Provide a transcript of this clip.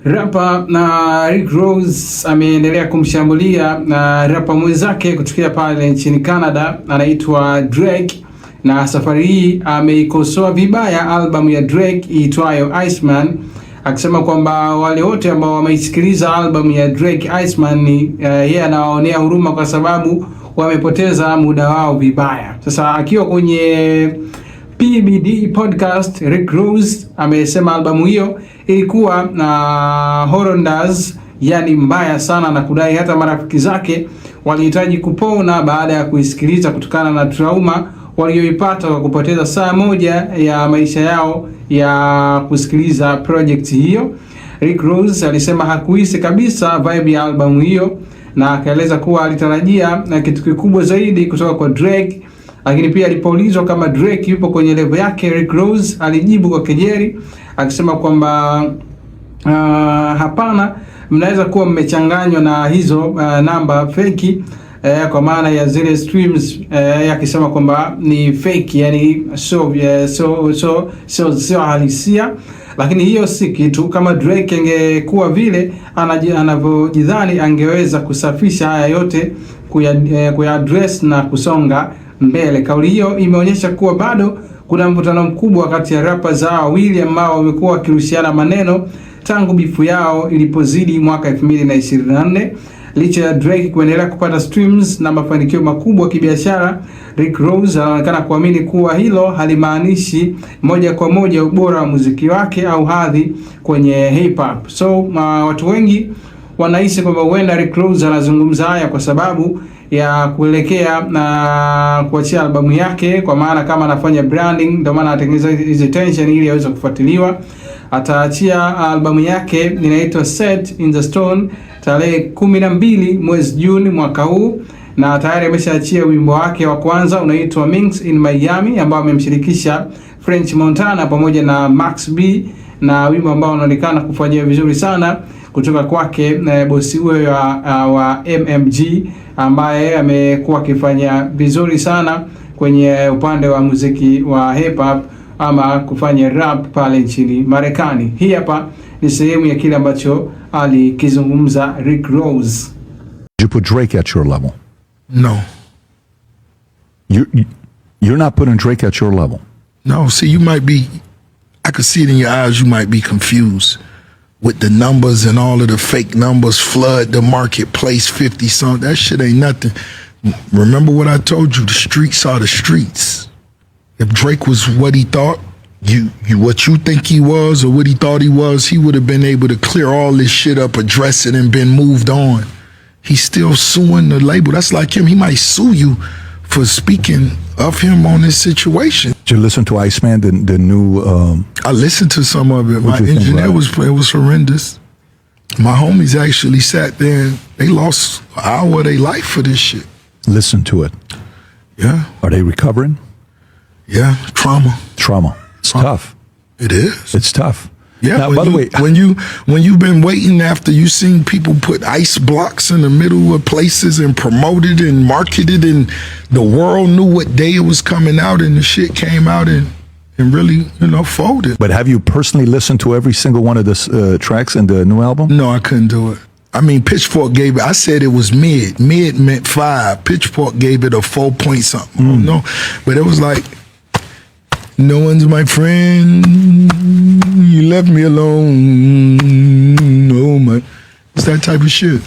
Rapa na Rick Ross ameendelea kumshambulia na rapa mwenzake kutokea pale nchini Canada anaitwa Drake, na safari hii ameikosoa vibaya albamu ya Drake iitwayo Iceman, akisema kwamba wale wote ambao wameisikiliza albamu ya Drake Iceman ni yeye anawaonea huruma kwa sababu wamepoteza muda wao vibaya. Sasa akiwa kwenye PBD podcast, Rick Ross amesema albamu hiyo ilikuwa na horrendous, yani mbaya sana, na kudai hata marafiki zake walihitaji kupona baada ya kuisikiliza kutokana na trauma walioipata kwa kupoteza saa moja ya maisha yao ya kusikiliza project hiyo. Rick Ross alisema hakuhisi kabisa vibe ya albamu hiyo, na akaeleza kuwa alitarajia na kitu kikubwa zaidi kutoka kwa Drake. Lakini pia alipoulizwa kama Drake yupo kwenye level yake, Rick Ross alijibu kwa kejeli akisema kwamba hapana, mnaweza kuwa mmechanganywa na hizo namba fake, kwa maana ya zile streams, akisema kwamba ni fake, yani sio halisia. Lakini hiyo si kitu. Kama Drake angekuwa vile anavyojidhani, angeweza kusafisha haya yote, kuyaddress na kusonga mbele. Kauli hiyo imeonyesha kuwa bado kuna mvutano mkubwa kati ya rappers hao wawili ambao wamekuwa wakirushiana maneno tangu bifu yao ilipozidi mwaka 2024. Licha ya Drake kuendelea kupata streams na mafanikio makubwa kibiashara, Rick Ross anaonekana kuamini kuwa hilo halimaanishi moja kwa moja ubora wa muziki wake au hadhi kwenye hip hop. So watu wengi wanahisi kwamba huenda Rick Ross anazungumza haya kwa sababu ya kuelekea na kuachia albamu yake, kwa maana kama anafanya branding ndio maana anatengeneza hizi tension ili aweze kufuatiliwa. Ataachia albamu yake inaitwa Set in the Stone tarehe 12 mwezi Juni mwaka huu, na tayari ameshaachia wimbo wake wa kwanza unaitwa Minx in Miami, ambao amemshirikisha French Montana pamoja na Max B, na wimbo ambao unaonekana kufanyia vizuri sana kutoka kwake bosi huyo wa MMG, ambaye amekuwa akifanya vizuri sana kwenye upande wa muziki wa hip hop ama kufanya rap pale nchini Marekani. Hii hapa ni sehemu ya kile ambacho alikizungumza Rick Ross. You put Drake at your level? No. You're not putting Drake at your level? No, see, you might be, I could see it in your eyes, you might be confused with the numbers and all of the fake numbers flood the marketplace, 50 something. That shit ain't nothing. Remember what I told you, the streets are the streets. If Drake was what he thought, what you think he was or what he thought he was, he would have been able to clear all this shit up, address it, and been moved on. He's still suing the label. That's like him. He might sue you for speaking of him on this situation. Did you listen to Iceman, the new? I listened to some of it. My engineer it was horrendous. My homies actually sat there and they lost an hour of their life for this shit. Listen to it. Yeah. Are they recovering? Yeah, trauma. It's tough. It is. It's tough. Yeah. Now, by the way, when you've been waiting after you seen people put ice blocks in the middle of places and promoted and marketed, and the world knew what day it was coming out, and the shit came out and really, folded. But have you personally listened to every single one of the tracks in the new album? No, I couldn't do it. I mean, Pitchfork gave it, I said it was mid. Mid meant 5. Pitchfork gave it a 4 point something. No, but it was like, no one's my friend, you left me alone, oh my, it's that type of shit.